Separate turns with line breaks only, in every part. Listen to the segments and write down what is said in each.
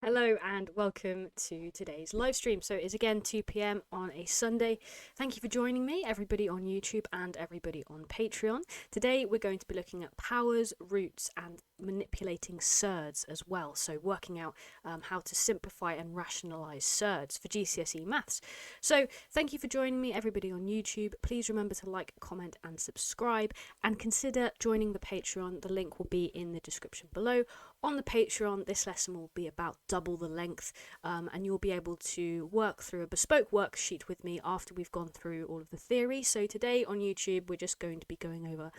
Hello and welcome to today's live stream. So it is again 2 p.m. on a Sunday. Thank you for joining me, everybody on YouTube and everybody on Patreon. Today we're going to be looking at powers, roots and manipulating surds as well. So working out how to simplify and rationalise surds for GCSE Maths. So thank you for joining me, everybody on YouTube. Please remember to like, comment and subscribe, and consider joining the Patreon. The link will be in the description below. On the Patreon, this lesson will be about double the length, and you'll be able to work through a bespoke worksheet with me after we've gone through all of the theory. So today on YouTube, we're just going to be going over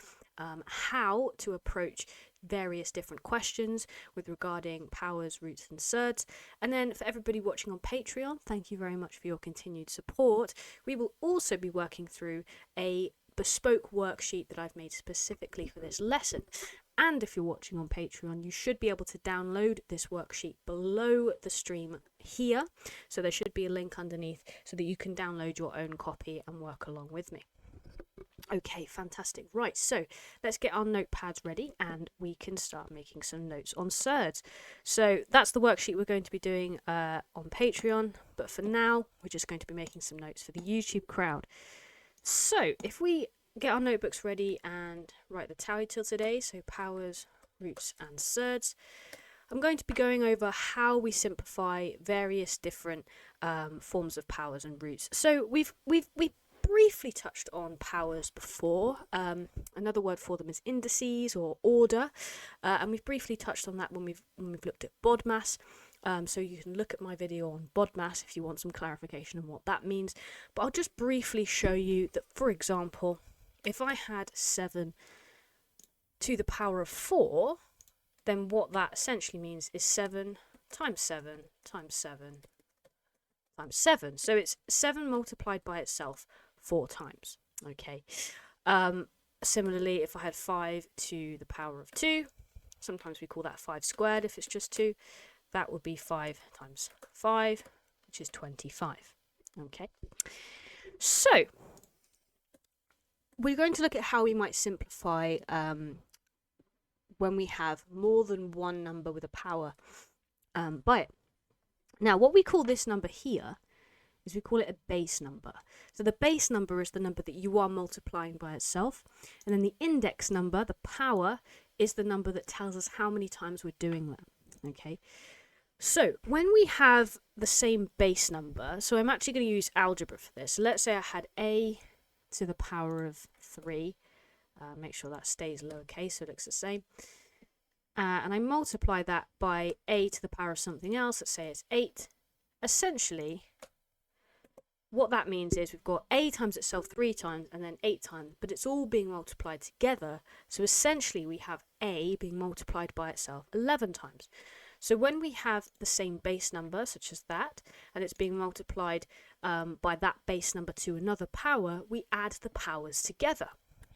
how to approach various different questions with regarding powers, roots and surds. And then for everybody watching on Patreon, thank you very much for your continued support. We will also be working through a bespoke worksheet that I've made specifically for this lesson. And if you're watching on Patreon, you should be able to download this worksheet below the stream here. So there should be a link underneath so that you can download your own copy and work along with me. Okay, fantastic. Right, so let's get our notepads ready and we can start making some notes on surds. So that's the worksheet we're going to be doing on Patreon. But for now, we're just going to be making some notes for the YouTube crowd. So if we get our notebooks ready and write the title today, so powers, roots and surds, I'm going to be going over how we simplify various different forms of powers and roots. So we've briefly touched on powers before. Another word for them is indices or order, and we've briefly touched on that when we've looked at BODMAS. So you can look at my video on BODMAS if you want some clarification on what that means. But I'll just briefly show you that, for example, if I had 7 to the power of 4, then what that essentially means is 7 times 7 times 7 times 7. So it's 7 multiplied by itself 4 times. Okay. Similarly, if I had 5 to the power of 2, sometimes we call that 5 squared if it's just 2, that would be 5 times 5, which is 25. Okay. So we're going to look at how we might simplify when we have more than one number with a power by it. Now, what we call this number here is we call it a base number. So the base number is the number that you are multiplying by itself, and then the index number, the power, is the number that tells us how many times we're doing that. Okay. So when we have the same base number, so I'm actually going to use algebra for this. So let's say I had a to the power of 3. Make sure that stays lowercase so it looks the same. And I multiply that by a to the power of something else. Let's say it's 8. Essentially, what that means is we've got a times itself 3 times and then 8 times, but it's all being multiplied together. So essentially, we have a being multiplied by itself 11 times. So when we have the same base number, such as that, and it's being multiplied by that base number to another power, we add the powers together.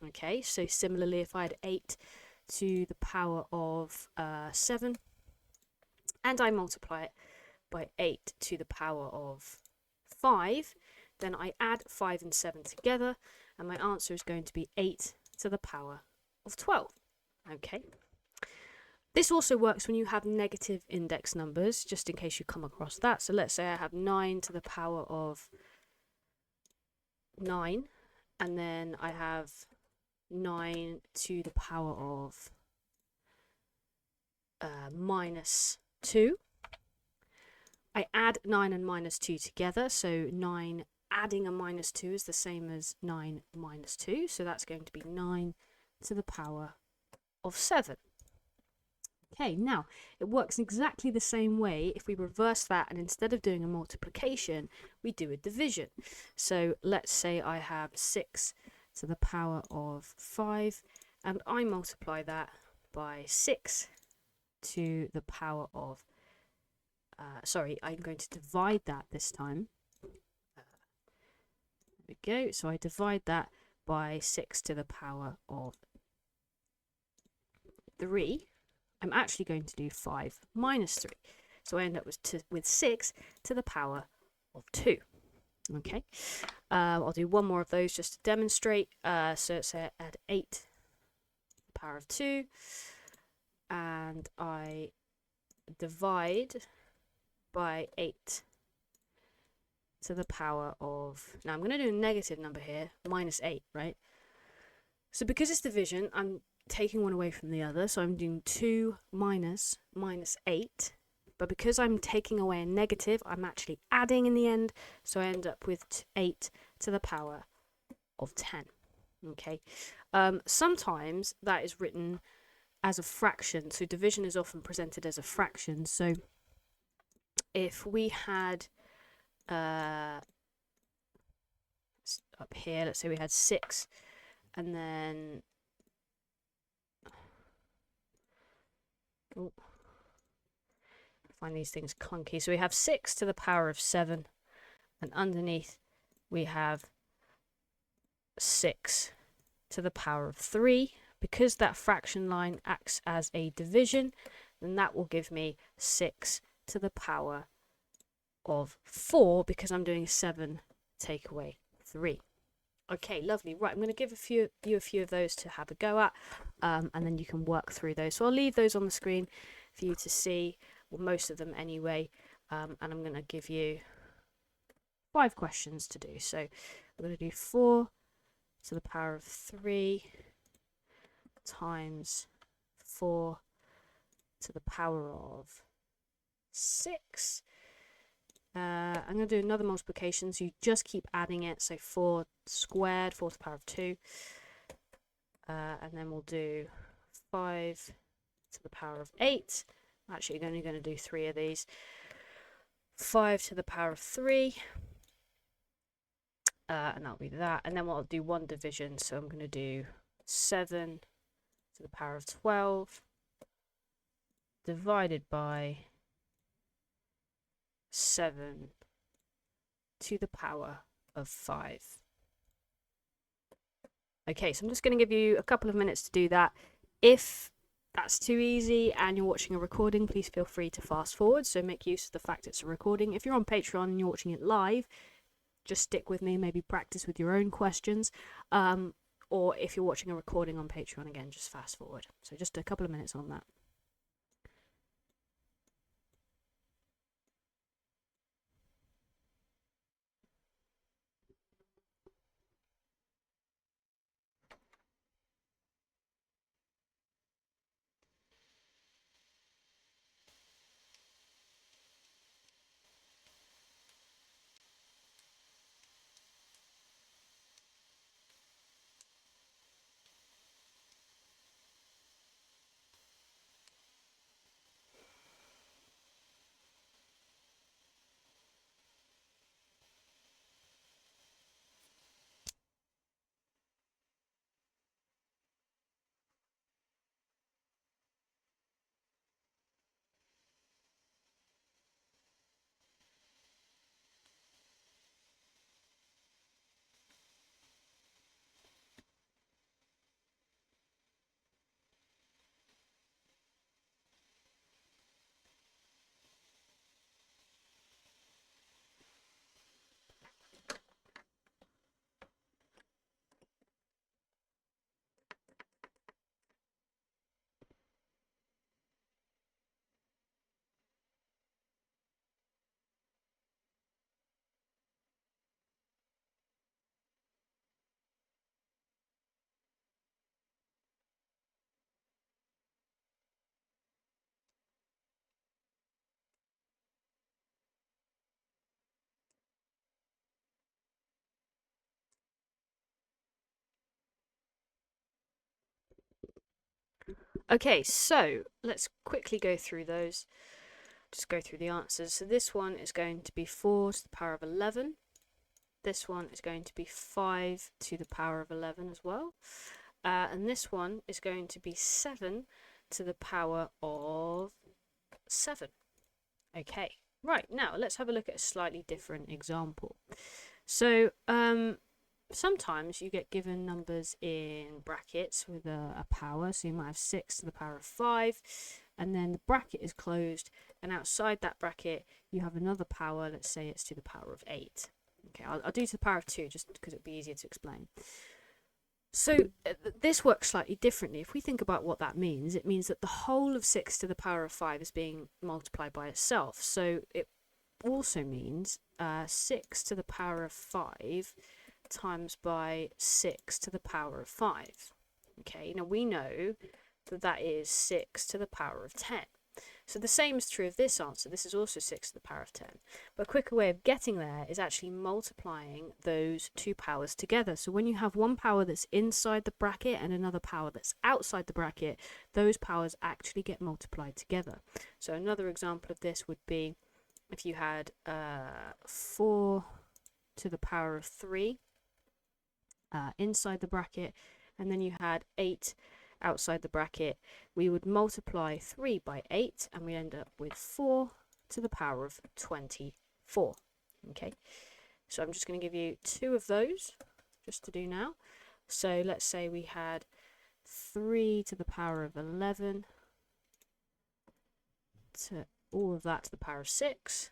Okay, so similarly, if I had 8 to the power of 7, and I multiply it by 8 to the power of 5, then I add 5 and 7 together, and my answer is going to be 8 to the power of 12. Okay. This also works when you have negative index numbers, just in case you come across that. So let's say I have 9 to the power of 9, and then I have 9 to the power of minus 2. I add 9 and minus 2 together, so 9 adding a minus 2 is the same as 9 minus 2, so that's going to be 9 to the power of 7. Okay, now it works exactly the same way if we reverse that, and instead of doing a multiplication, we do a division. So let's say I have 6 to the power of 5, and I multiply that by 6 to the power of, I'm going to divide that this time. There we go, so I divide that by 6 to the power of 3. I'm actually going to do 5 minus 3. So I end up with 6 to the power of 2. Okay, I'll do one more of those just to demonstrate. So let's say I add 8 to the power of 2, and I divide by 8 to the power of, now I'm going to do a negative number here, minus 8, right? So because it's division, I'm taking one away from the other, so I'm doing 2 minus 8. But because I'm taking away a negative, I'm actually adding in the end, so I end up with 8 to the power of 10. Okay. Sometimes that is written as a fraction, so division is often presented as a fraction. So if we had up here, let's say we had 6, and then find these things clunky. So we have 6 to the power of 7, and underneath we have 6 to the power of 3. Because that fraction line acts as a division, then that will give me 6 to the power of 4, because I'm doing 7 take away 3. Okay, lovely. Right, I'm going to give you a few of those to have a go at, and then you can work through those. So I'll leave those on the screen for you to see, well, most of them anyway, and I'm going to give you 5 questions to do. So I'm going to do 4 to the power of 3 times 4 to the power of 6. I'm going to do another multiplication, so you just keep adding it. So 4 squared, 4 to the power of 2. And then we'll do 5 to the power of 8. Actually, I'm only going to do 3 of these. 5 to the power of 3. And that'll be that. And then I'll do one division, so I'm going to do 7 to the power of 12 divided by 7 to the power of 5. Okay, so I'm just going to give you a couple of minutes to do that. If that's too easy and you're watching a recording, please feel free to fast forward. So make use of the fact it's a recording. If you're on Patreon and you're watching it live, just stick with me, maybe practice with your own questions. Or if you're watching a recording on Patreon, again, just fast forward. So just a couple of minutes on that. Okay, so let's quickly go through those. Just go through the answers. So this one is going to be 4 to the power of 11. This one is going to be 5 to the power of 11 as well. And this one is going to be 7 to the power of 7. Okay, right, now let's have a look at a slightly different example. So sometimes you get given numbers in brackets with a power. So you might have 6 to the power of 5, and then the bracket is closed, and outside that bracket you have another power. Let's say it's to the power of 8. Okay, I'll do to the power of 2 just because it'll be easier to explain. So this works slightly differently. If we think about what that means, it means that the whole of 6 to the power of 5 is being multiplied by itself. So also means 6 to the power of 5 times by 6 to the power of 5. Okay, now we know that that is 6 to the power of 10. So the same is true of this answer. This is also 6 to the power of 10. But a quicker way of getting there is actually multiplying those two powers together. So when you have one power that's inside the bracket and another power that's outside the bracket, those powers actually get multiplied together. So another example of this would be if you had 4 to the power of 3 inside the bracket, and then you had 8 outside the bracket, we would multiply 3 by 8 and we end up with 4 to the power of 24. Okay, so I'm just going to give you two of those just to do now. So let's say we had 3 to the power of 11 to all of that to the power of 6,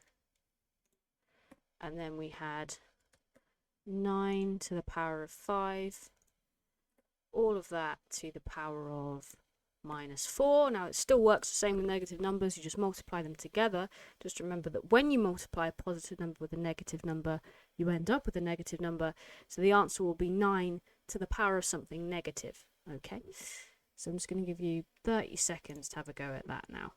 and then we had 9 to the power of 5, all of that to the power of -4. Now it still works the same with negative numbers, you just multiply them together. Just remember that when you multiply a positive number with a negative number, you end up with a negative number, so the answer will be 9 to the power of something negative. Okay, so I'm just going to give you 30 seconds to have a go at that now.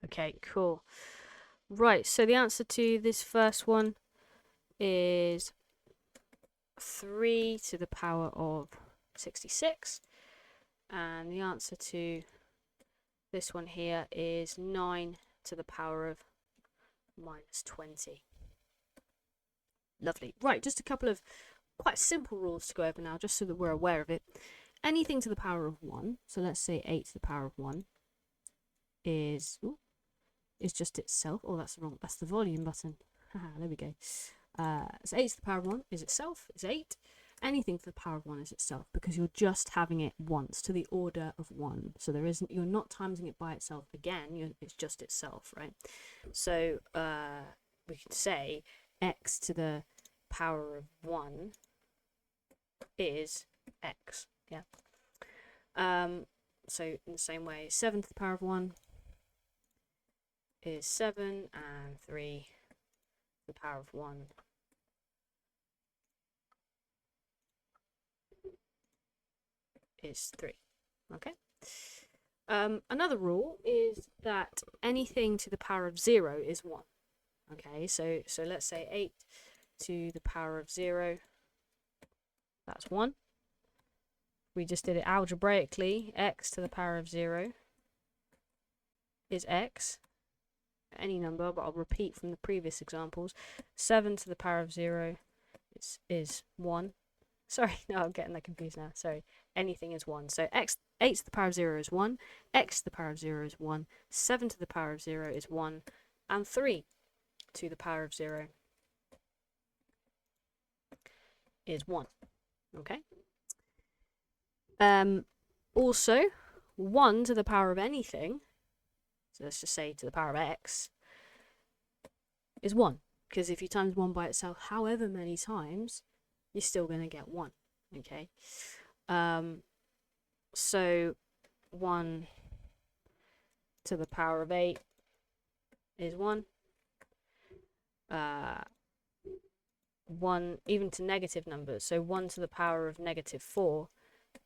Okay, cool. Right, so the answer to this first one is 3 to the power of 66, and the answer to this one here is 9 to the power of -20. Lovely. Right, just a couple of quite simple rules to go over now, just so that we're aware of it. Anything to the power of 1, so let's say 8 to the power of 1 is just itself. Oh, that's wrong. That's the volume button. There we go. So 8 to the power of 1 is itself, is 8. Anything to the power of 1 is itself, because you're just having it once to the order of 1. So you're not timesing it by itself again, it's just itself, right? So we can say x to the power of 1 is x, yeah. So in the same way, 7 to the power of 1 is 7, and 3 to the power of 1 is 3. Okay. Another rule is that anything to the power of 0 is 1. Okay, so let's say 8 to the power of 0, that's 1. We just did it algebraically. X to the power of 0 is x, any number, but I'll repeat from the previous examples. 7 to the power of 0 is 1. Sorry, no, I'm getting that confused now. Sorry, anything is 1. So 8 to the power of 0 is 1, x to the power of 0 is 1, 7 to the power of 0 is 1, and 3 to the power of 0 is 1. Okay. Also, 1 to the power of anything, so let's just say to the power of x, is 1. Because if you times 1 by itself however many times, you're still going to get 1. Okay. So 1 to the power of 8 is 1. 1 even to negative numbers, so 1 to the power of -4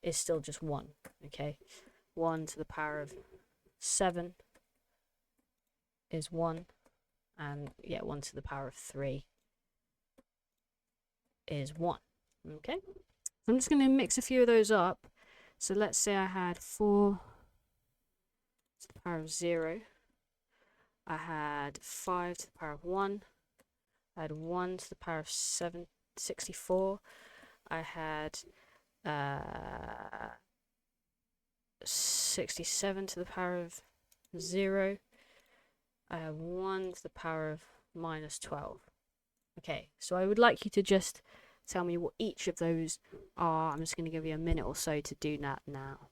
is still just 1. Okay. 1 to the power of 7 is 1, and yeah, 1 to the power of 3 is 1. Okay, I'm just going to mix a few of those up. So let's say I had 4 to the power of 0. I had 5 to the power of 1. I had 1 to the power of 64. I had 67 to the power of 0. I have 1 to the power of minus 12. Okay, so I would like you to just tell me what each of those are. I'm just going to give you a minute or so to do that now.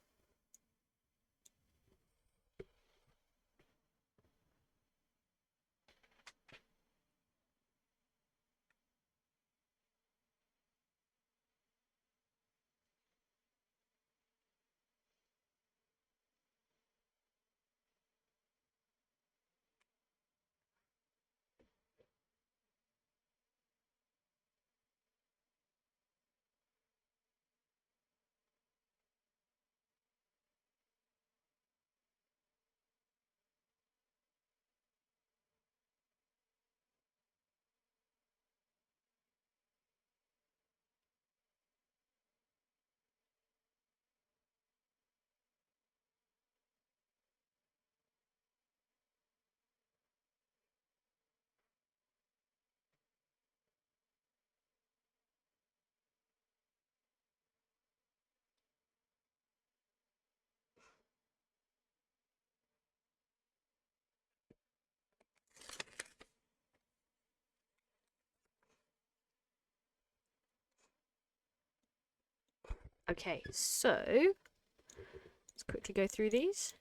Okay, so let's quickly go through these.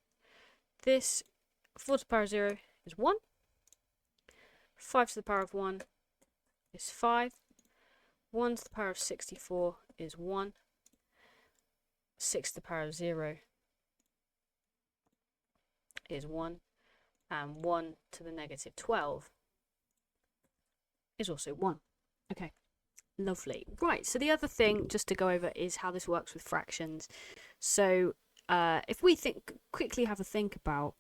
This 4 to the power of 0 is 1. 5 to the power of 1 is 5. 1 to the power of 64 is 1. 6 to the power of 0 is 1. And 1 to the negative 12 is also 1. Okay, lovely. Right, so the other thing just to go over is how this works with fractions. So if we quickly have a think about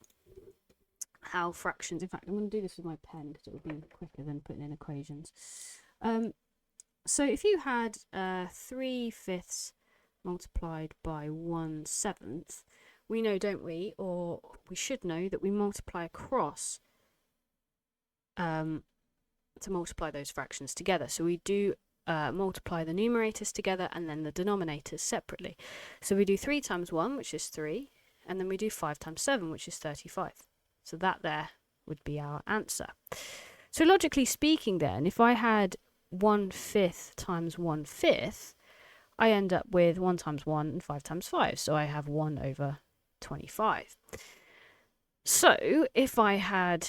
how fractions, in fact, I'm going to do this with my pen because it will be quicker than putting in equations. So if you had 3/5 multiplied by 1/7, we know, don't we, or we should know, that we multiply across to multiply those fractions together. So we do multiply the numerators together and then the denominators separately. So we do 3 times 1, which is 3, and then we do 5 times 7, which is 35. So that there would be our answer. So logically speaking then, if I had 1/5 times 1/5, I end up with 1 times 1 and 5 times 5. So I have 1 over 25. So if I had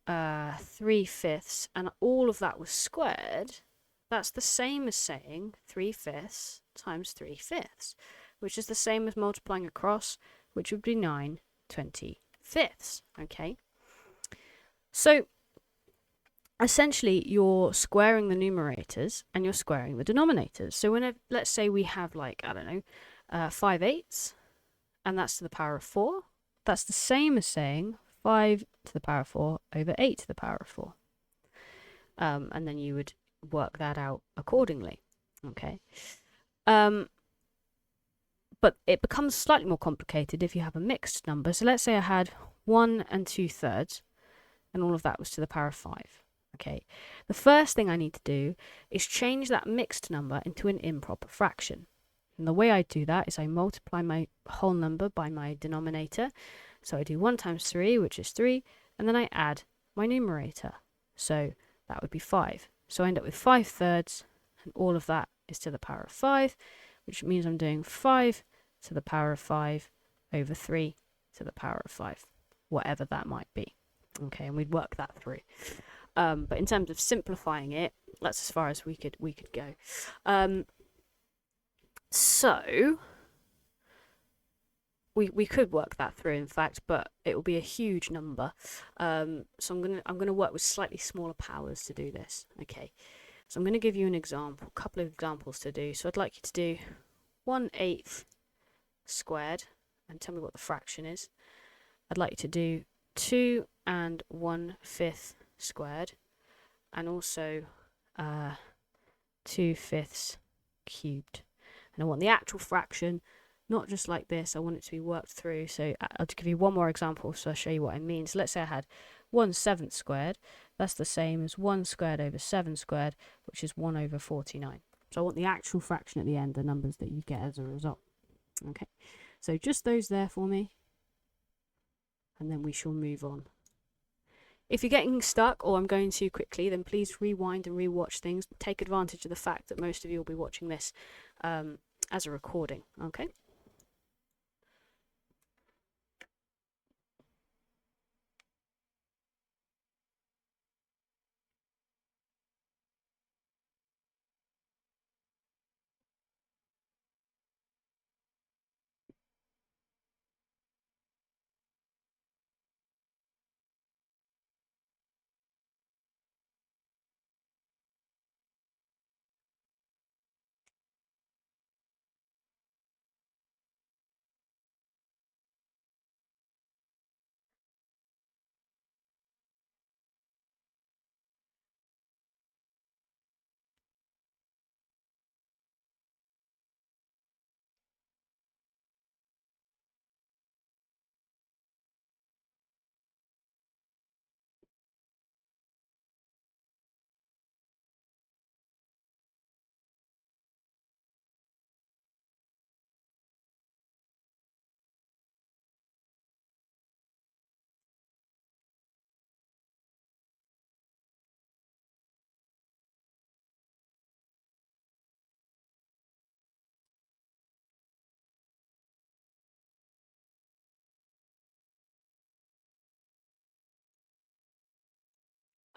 3/5 and all of that was squared, that's the same as saying 3/5 times 3/5, which is the same as multiplying across, which would be 9/25. Okay, so essentially you're squaring the numerators and you're squaring the denominators. So whenever, let's say we have, like, I don't know, 5/8, and that's to the power of 4, that's the same as saying 5 to the power of 4 over 8 to the power of 4. And then you would work that out accordingly. Okay. But it becomes slightly more complicated if you have a mixed number. So let's say I had 1 2/3, and all of that was to the power of 5. Okay. The first thing I need to do is change that mixed number into an improper fraction. And the way I do that is I multiply my whole number by my denominator. So I do 1 times 3, which is 3, and then I add my numerator. So that would be 5. So I end up with 5/3, and all of that is to the power of 5, which means I'm doing 5 to the power of 5 over 3 to the power of 5, whatever that might be. Okay, and we'd work that through. But in terms of simplifying it, that's as far as we could go. So we could work that through, in fact, but it will be a huge number. So I'm gonna work with slightly smaller powers to do this. Okay, so I'm gonna give you a couple of examples to do. So I'd like you to do 1/8 squared and tell me what the fraction is. I'd like you to do 2 and 1/5 squared, and also 2/5 cubed. And I want the actual fraction, not just like this. I want it to be worked through. So I'll give you one more example so I'll show you what I mean. So let's say I had 1/7 squared. That's the same as 1 squared over 7 squared, which is 1 over 49. So I want the actual fraction at the end, the numbers that you get as a result. Okay, so just those there for me, and then we shall move on. If you're getting stuck or I'm going too quickly, then please rewind and rewatch things. Take advantage of the fact that most of you will be watching this as a recording, okay?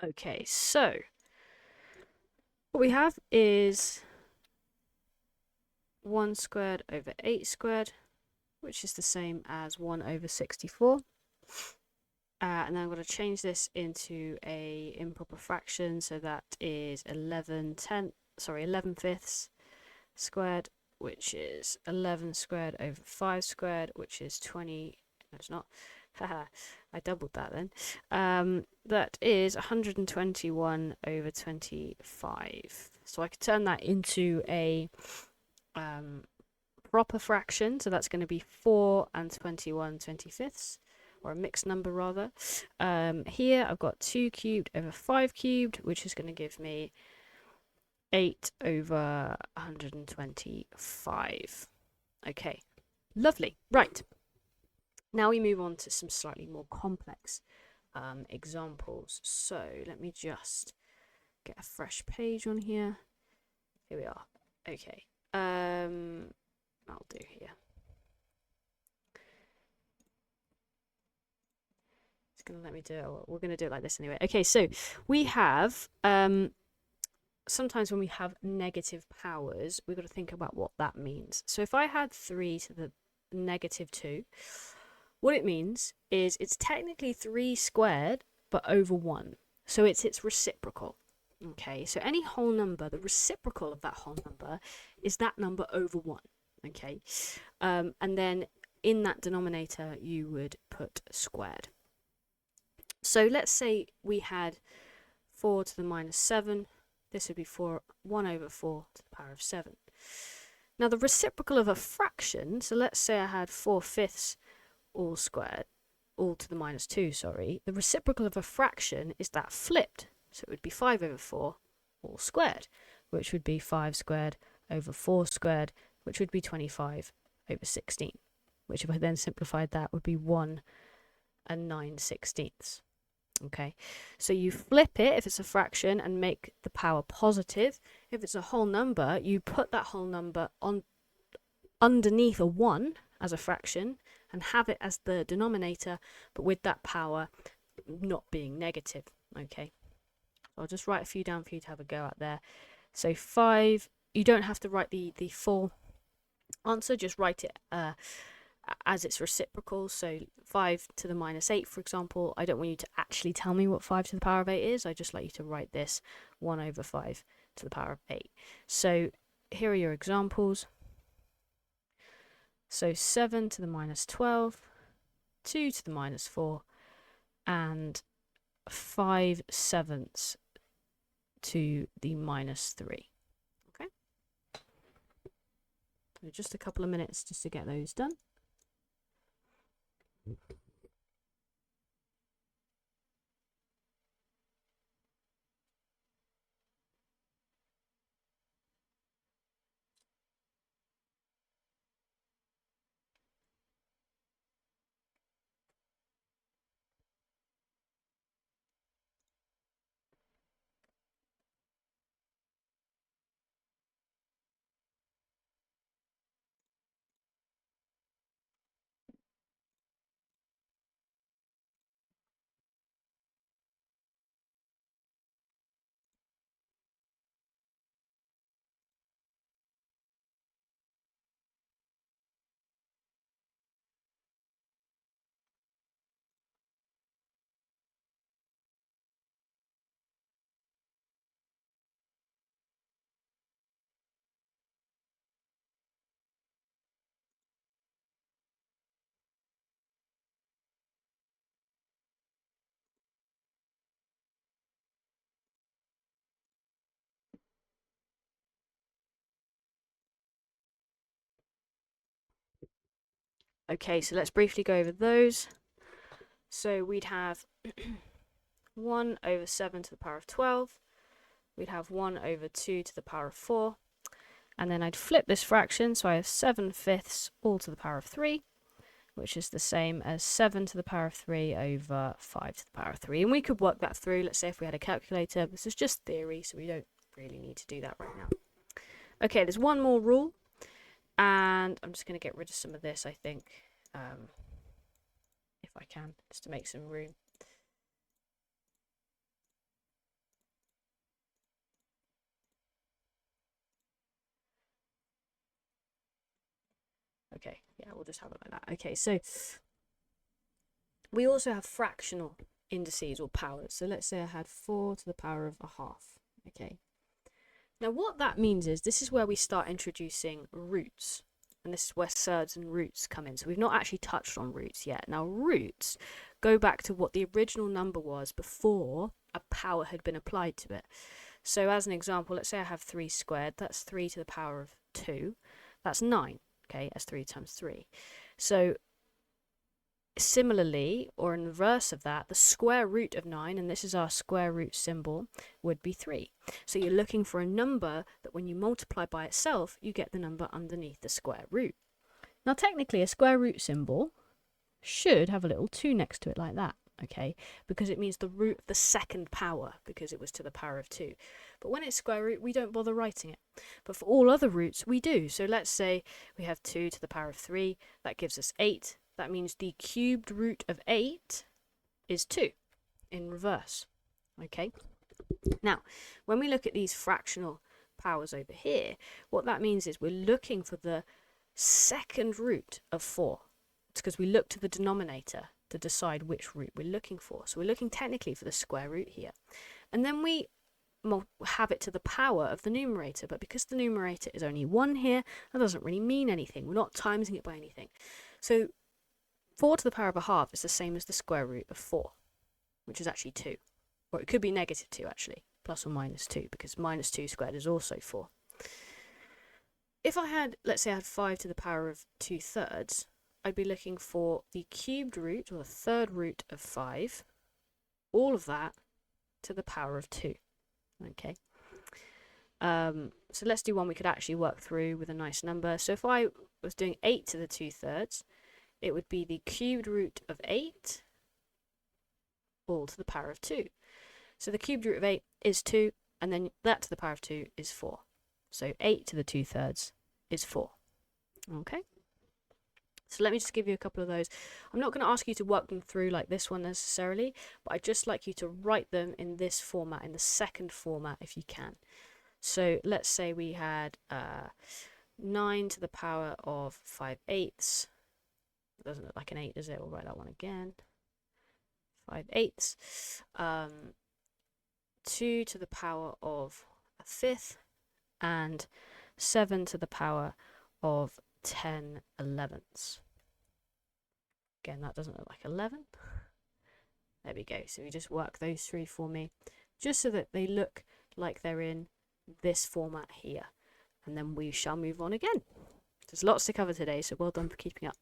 Okay, so what we have is 1 squared over 8 squared, which is the same as 1 over 64. And then I'm going to change this into a improper fraction, so that is 11 fifths squared, which is 11 squared over 5 squared, which is 20. No, it's not. Haha, I doubled that then. That is 121 over 25. So I could turn that into a proper fraction, so that's going to be 4 and 21 25ths, or a mixed number rather. Here I've got 2 cubed over 5 cubed, which is going to give me 8 over 125. Okay, lovely. Right, now we move on to some slightly more complex examples. So let me just get a fresh page on here. Here we are. Okay, I'll do here. It's going to let me do it. We're going to do it like this anyway. Okay, so we have sometimes when we have negative powers, we've got to think about what that means. So if I had 3 to the negative 2, what it means is it's technically 3 squared, but over 1. So it's its reciprocal. Okay, so any whole number, the reciprocal of that whole number is that number over 1. Okay, and then in that denominator, you would put squared. So let's say we had 4 to the minus 7. This would be 1 over 4 to the power of 7. Now the reciprocal of a fraction, so let's say I had 4 fifths all squared, all to the minus 2, sorry. The reciprocal of a fraction is that flipped. So it would be 5 over 4 all squared, which would be 5 squared over 4 squared, which would be 25 over 16, which if I then simplified that would be 1 and 9/16. Okay, so you flip it if it's a fraction and make the power positive. If it's a whole number, you put that whole number on underneath a 1 as a fraction and have it as the denominator, but with that power not being negative. Okay, I'll just write a few down for you to have a go at there. So 5, you don't have to write the full answer, just write it as its reciprocal. So 5 to the minus 8, for example. I don't want you to actually tell me what 5 to the power of 8 is. I just like you to write this 1 over 5 to the power of 8. So here are your examples. So 7 to the minus 12, 2 to the minus 4, and 5/7 to the -3. Okay, so just a couple of minutes just to get those done. Okay, so let's briefly go over those. So we'd have 1/7 to the power of 12. We'd have 1/2 to the power of 4. And then I'd flip this fraction, so I have 7/5 all to the power of 3, which is the same as 7 to the power of 3 over 5 to the power of 3. And we could work that through, let's say if we had a calculator. This is just theory, so we don't really need to do that right now. Okay, there's one more rule, and I'm just going to get rid of some of this, I think, if I can, just to make some room. Okay, yeah, we'll just have it like that. Okay, so we also have fractional indices or powers. So let's say I had 4 to the power of 1/2. Okay. Now what that means is this is where we start introducing roots. And this is where surds and roots come in. So we've not actually touched on roots yet. Now roots go back to what the original number was before a power had been applied to it. So as an example, let's say I have 3 squared. That's 3 to the power of 2. That's 9. Okay, that's 3 times 3. So similarly, or in reverse of that, the square root of 9, and this is our square root symbol, would be 3. So you're looking for a number that when you multiply by itself, you get the number underneath the square root. Now technically a square root symbol should have a little 2 next to it like that, okay? Because it means the root of the second power, because it was to the power of 2. But when it's square root, we don't bother writing it. But for all other roots, we do. So let's say we have 2 to the power of 3. That gives us 8. That means the cubed root of 8 is 2 in reverse, okay? Now, when we look at these fractional powers over here, what that means is we're looking for the second root of 4. It's because we look to the denominator to decide which root we're looking for. So we're looking technically for the square root here. And then we have it to the power of the numerator, but because the numerator is only 1 here, that doesn't really mean anything. We're not timesing it by anything. So 4 to the power of 1/2 is the same as the square root of 4, which is actually 2. Or it could be -2 actually, plus or minus 2, because -2 squared is also 4. If I had, let's say I had 5 to the power of 2/3, I'd be looking for the cubed root, or the third root of 5, all of that to the power of 2. Okay. So let's do one we could actually work through with a nice number. So if I was doing 8 to the 2/3, it would be the cubed root of 8 all to the power of 2. So the cubed root of 8 is 2, and then that to the power of 2 is 4. So 8 to the 2/3 is 4. Okay? So let me just give you a couple of those. I'm not going to ask you to work them through like this one necessarily, but I'd just like you to write them in this format, in the second format if you can. So let's say we had 9 to the power of 5/8. It doesn't look like an 8, does it? We'll write that one again. 5/8. 2 to the power of 1/5. And 7 to the power of 10/11. Again, that doesn't look like 11. There we go. So we just work those three for me, just so that they look like they're in this format here. And then we shall move on again. There's lots to cover today, so well done for keeping up.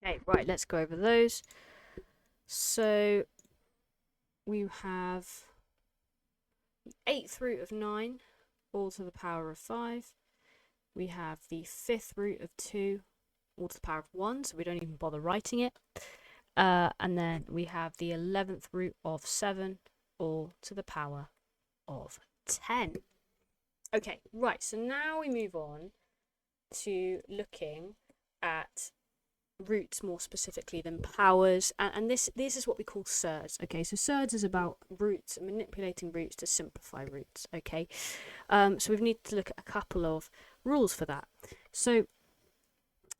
Okay, right, let's go over those. So we have the 8th root of 9, all to the power of 5. We have the 5th root of 2, all to the power of 1, so we don't even bother writing it. And then we have the 11th root of 7, all to the power of 10. Okay, right, so now we move on to looking at roots more specifically than powers, and this is what we call surds. Okay, so surds is about roots, manipulating roots to simplify roots. Okay, so we need to look at a couple of rules for that. So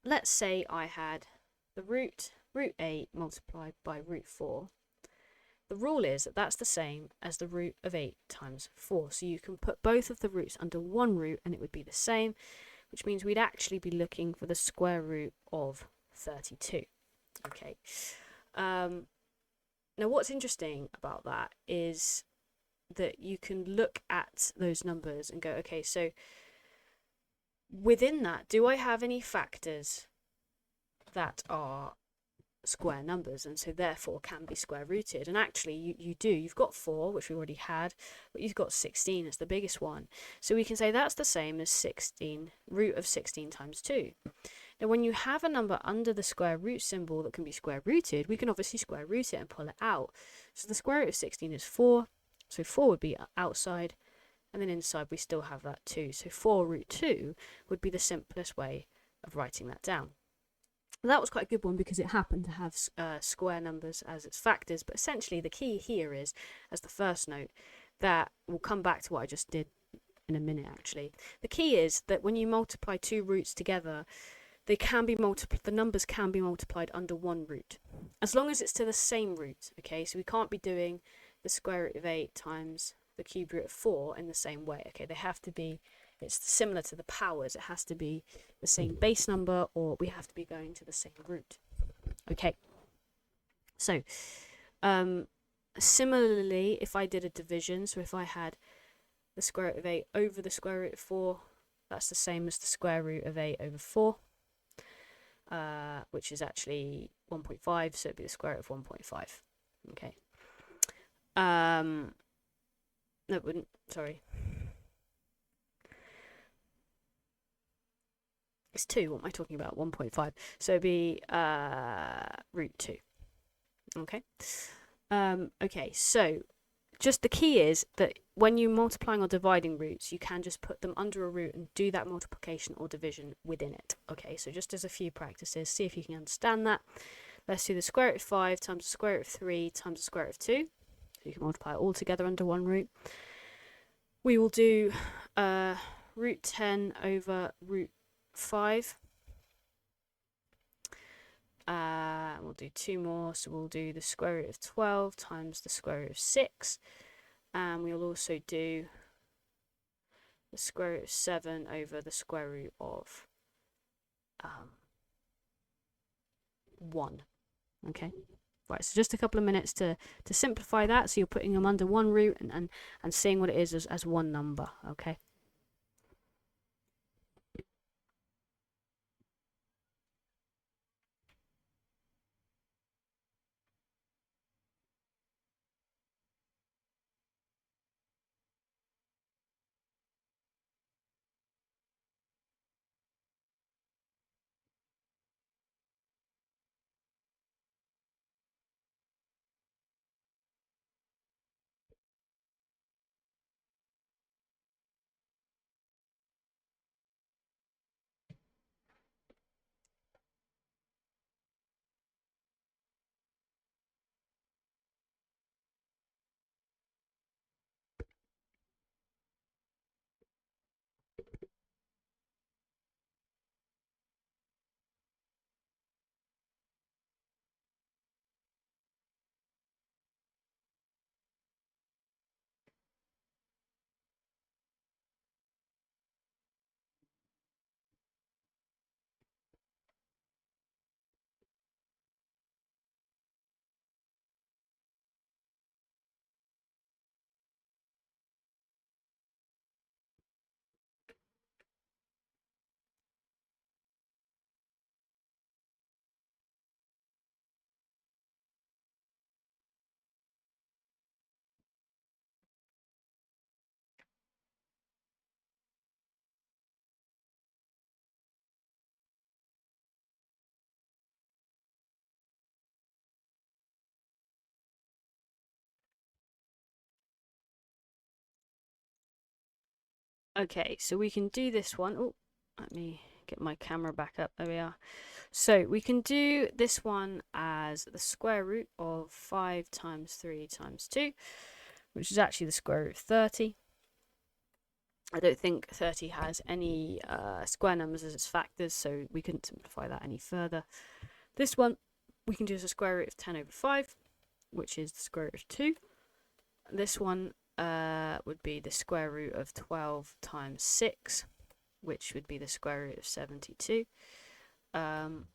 let's say I had the root 8 multiplied by root 4. The rule is that that's the same as the root of 8 times 4. So you can put both of the roots under one root and it would be the same, which means we'd actually be looking for the square root of 32. Okay. Now what's interesting about that is that you can look at those numbers and go, okay, so within that, do I have any factors that are square numbers and so therefore can be square rooted? And actually you do. You've got 4, which we already had, but you've got 16 as the biggest one, so we can say that's the same as 16 root of 16 times 2. Now when you have a number under the square root symbol that can be square rooted, we can obviously square root it and pull it out. So the square root of 16 is 4, so 4 would be outside, and then inside we still have that 2, so 4 root 2 would be the simplest way of writing that down. That was quite a good one because it happened to have square numbers as its factors, but essentially the key here is, as the first note, that we'll come back to what I just did in a minute actually. The key is that when you multiply two roots together, they can be the numbers can be multiplied under one root, as long as it's to the same root. Okay, so we can't be doing the square root of 8 times the cube root of 4 in the same way. Okay, they have to be, it's similar to the powers, it has to be the same base number, or we have to be going to the same root. Okay, so Similarly, if I did a division, so if I had the square root of 8 over the square root of 4, that's the same as the square root of 8 over 4, which is actually 1.5, so it'd be the square root of 1.5. Okay. No, it wouldn't. Sorry. It's 2. What am I talking about? 1.5. So it'd be root 2. Okay. Okay, so just the key is that when you're multiplying or dividing roots, you can just put them under a root and do that multiplication or division within it. Okay, so just as a few practices, see if you can understand that. Let's do the square root of 5 times the square root of 3 times the square root of 2. So you can multiply it all together under one root. We will do root 10 over root 5. We'll do 2 more, so we'll do the square root of 12 times the square root of 6. And we'll also do the square root of 7 over the square root of 1. Okay, right, so just a couple of minutes to simplify that, so you're putting them under one root and seeing what it is as one number. Okay. Okay, so we can do this one. Oh, let me get my camera back up. There we are. So we can do this one as the square root of 5 times 3 times 2, which is actually the square root of 30. I don't think 30 has any square numbers as its factors, so we couldn't simplify that any further. This one we can do as a square root of 10 over 5, which is the square root of 2. This one would be the square root of 12 times 6, which would be the square root of 72,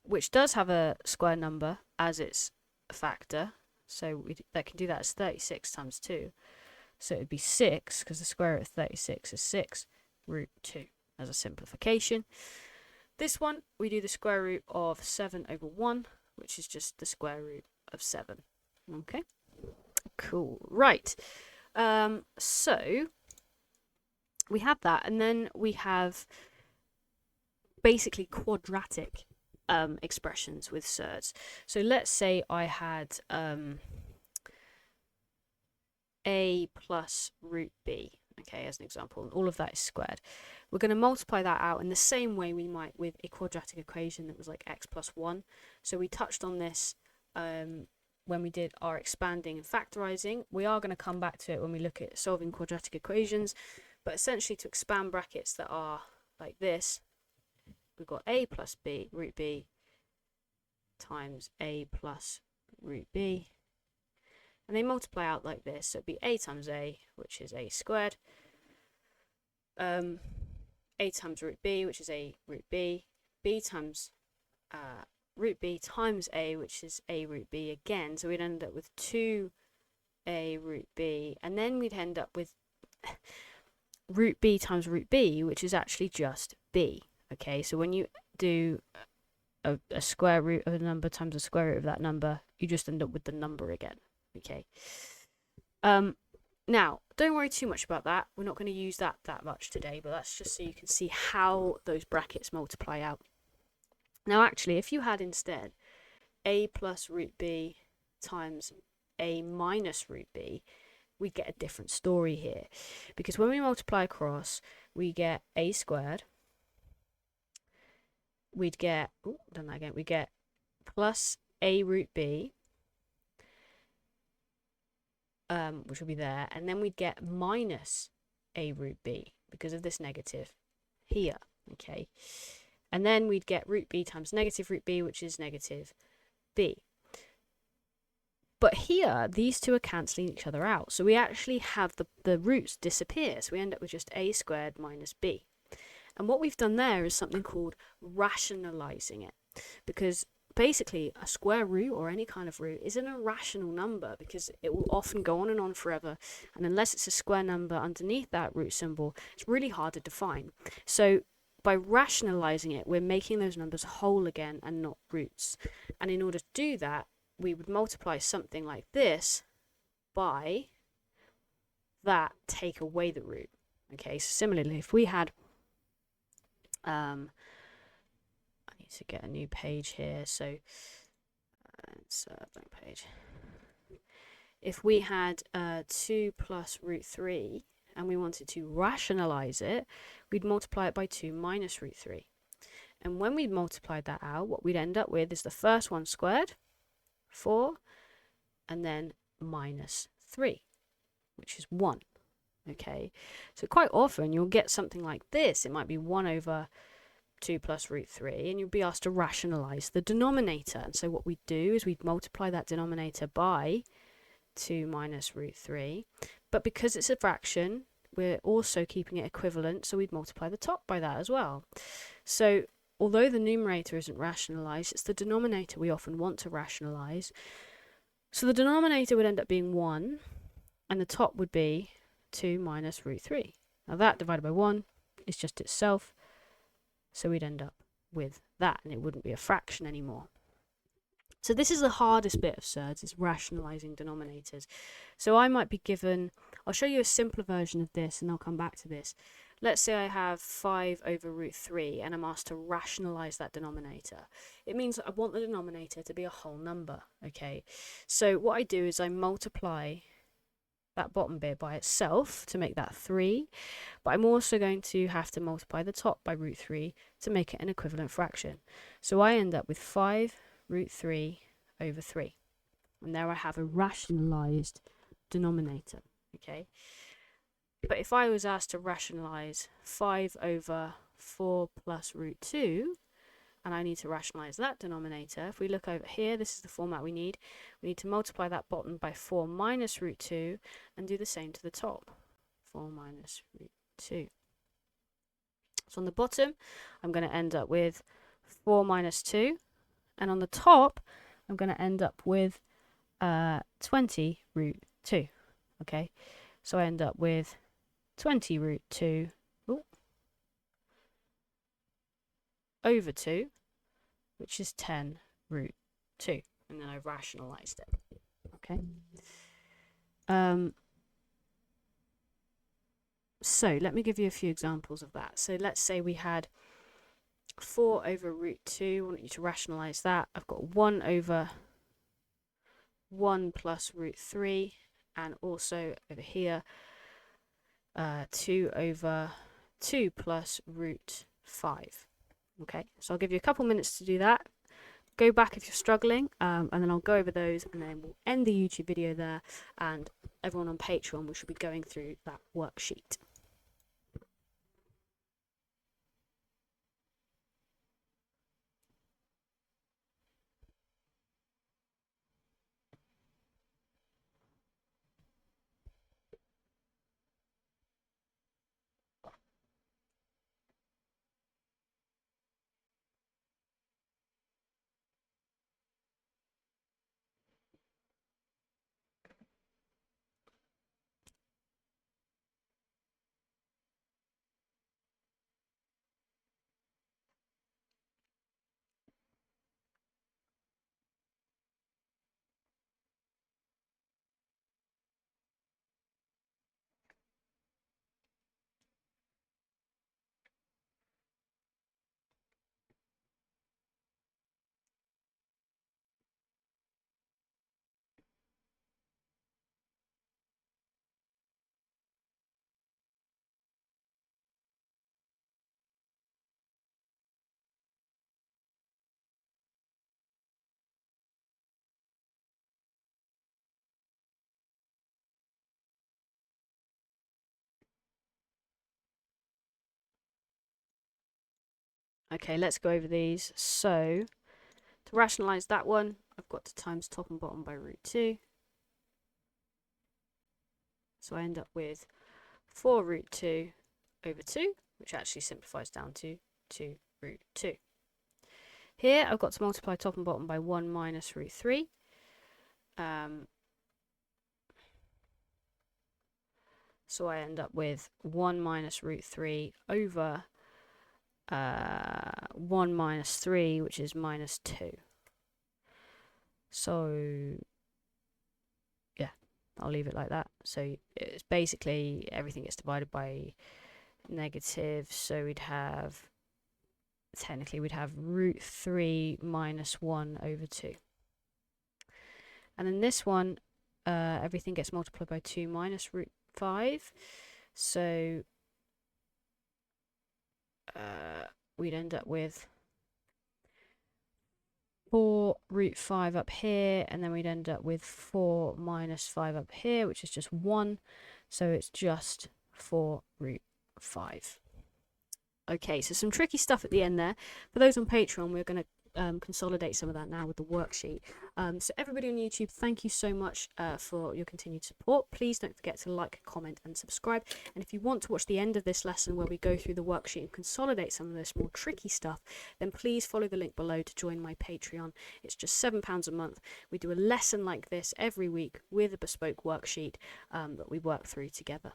which does have a square number as its factor, so that can do that as 36 times 2. So it would be 6, because the square root of 36 is 6, root 2 as a simplification. This one, we do the square root of 7 over 1, which is just the square root of 7. Okay, cool. Right. So we have that, and then we have basically quadratic expressions with surds. So let's say I had a plus root b, okay, as an example, and all of that is squared. We're going to multiply that out in the same way we might with a quadratic equation that was like x plus 1. So we touched on this when we did our expanding and factorising. We are going to come back to it when we look at solving quadratic equations, but essentially to expand brackets that are like this, we've got a plus b, root b, times a plus root b, and they multiply out like this, so it'd be a times a, which is a squared, a times root b, which is a root b, b times root b times a, which is a root b again, so we'd end up with 2 a root b, and then we'd end up with root b times root b, which is actually just b. Okay, so when you do a square root of a number times the square root of that number, you just end up with the number again. Okay. Now, don't worry too much about that. We're not going to use that much today, but that's just so you can see how those brackets multiply out. Now, actually, if you had instead a plus root b times a minus root b, we get a different story here. Because when we multiply across, we get a squared. We'd get, we get plus a root b, which will be there, and then we'd get minus a root b because of this negative here, okay? And then we'd get root b times negative root b, which is negative b. But here, these two are cancelling each other out. So we actually have the roots disappear. So we end up with just a squared minus b. And what we've done there is something called rationalising it. Because basically, a square root or any kind of root is an irrational number because it will often go on and on forever. And unless it's a square number underneath that root symbol, it's really hard to define. So by rationalising it, we're making those numbers whole again and not roots. And in order to do that, we would multiply something like this by that, take away the root. Okay, so similarly, if we had, I need to get a new page here, so it's a blank page. If we had 2 plus root 3 and we wanted to rationalise it, we'd multiply it by 2 minus root 3. And when we multiplied that out, what we'd end up with is the first one squared, 4, and then minus 3, which is 1. Okay, so quite often you'll get something like this. It might be 1 over 2 plus root 3, and you'll be asked to rationalise the denominator. And so what we do is we'd multiply that denominator by 2 minus root 3. But because it's a fraction, we're also keeping it equivalent, so we'd multiply the top by that as well. So although the numerator isn't rationalised, it's the denominator we often want to rationalise. So the denominator would end up being 1, and the top would be 2 minus root 3. Now that divided by 1 is just itself, so we'd end up with that, and it wouldn't be a fraction anymore. So this is the hardest bit of surds, is rationalising denominators. So I might be given, I'll show you a simpler version of this, and I'll come back to this. Let's say I have 5 over root 3 and I'm asked to rationalise that denominator. It means that I want the denominator to be a whole number, okay? So what I do is I multiply that bottom bit by itself to make that 3, but I'm also going to have to multiply the top by root 3 to make it an equivalent fraction. So I end up with 5 root 3 over 3. And there I have a rationalised denominator, okay? But if I was asked to rationalise 5 over 4 plus root 2, and I need to rationalise that denominator, if we look over here, this is the format we need. We need to multiply that bottom by 4 minus root 2 and do the same to the top. 4 minus root 2. So on the bottom, I'm going to end up with 4 minus 2. And on the top, I'm going to end up with 20 root 2. Okay, so I end up with 20 root 2 over 2, which is 10 root 2. And then I've rationalised it. Okay. So let me give you a few examples of that. So let's say we had 4 over root 2. I want you to rationalise that. I've got 1 over 1 plus root 3. And also over here, 2 over 2 plus root 5. Okay, so I'll give you a couple minutes to do that. Go back if you're struggling, and then I'll go over those, and then we'll end the YouTube video there, and everyone on Patreon, we should be going through that worksheet. Okay, let's go over these. So, to rationalise that one, I've got to times top and bottom by root 2. So I end up with 4 root 2 over 2, which actually simplifies down to 2 root 2. Here, I've got to multiply top and bottom by 1 minus root 3. So I end up with 1 minus root 3 over 1 minus 3, which is minus 2. So, yeah, I'll leave it like that. So it's basically everything gets divided by negative. So we'd have, technically, we'd have root 3 minus 1 over 2. And then this one, everything gets multiplied by 2 minus root 5. So we'd end up with 4 root 5 up here, and then we'd end up with 4 minus 5 up here, which is just 1. So it's just 4 root 5. Okay, so some tricky stuff at the end there. For those on Patreon, we're going to consolidate some of that now with the worksheet. So everybody on YouTube, thank you so much for your continued support. Please don't forget to like, comment and subscribe. And if you want to watch the end of this lesson where we go through the worksheet and consolidate some of this more tricky stuff, then please follow the link below to join my Patreon. It's just £7 a month. We do a lesson like this every week with a bespoke worksheet that we work through together.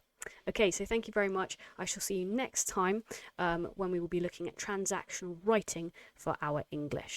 Okay, so thank you very much. I shall see you next time when we will be looking at transactional writing for our English.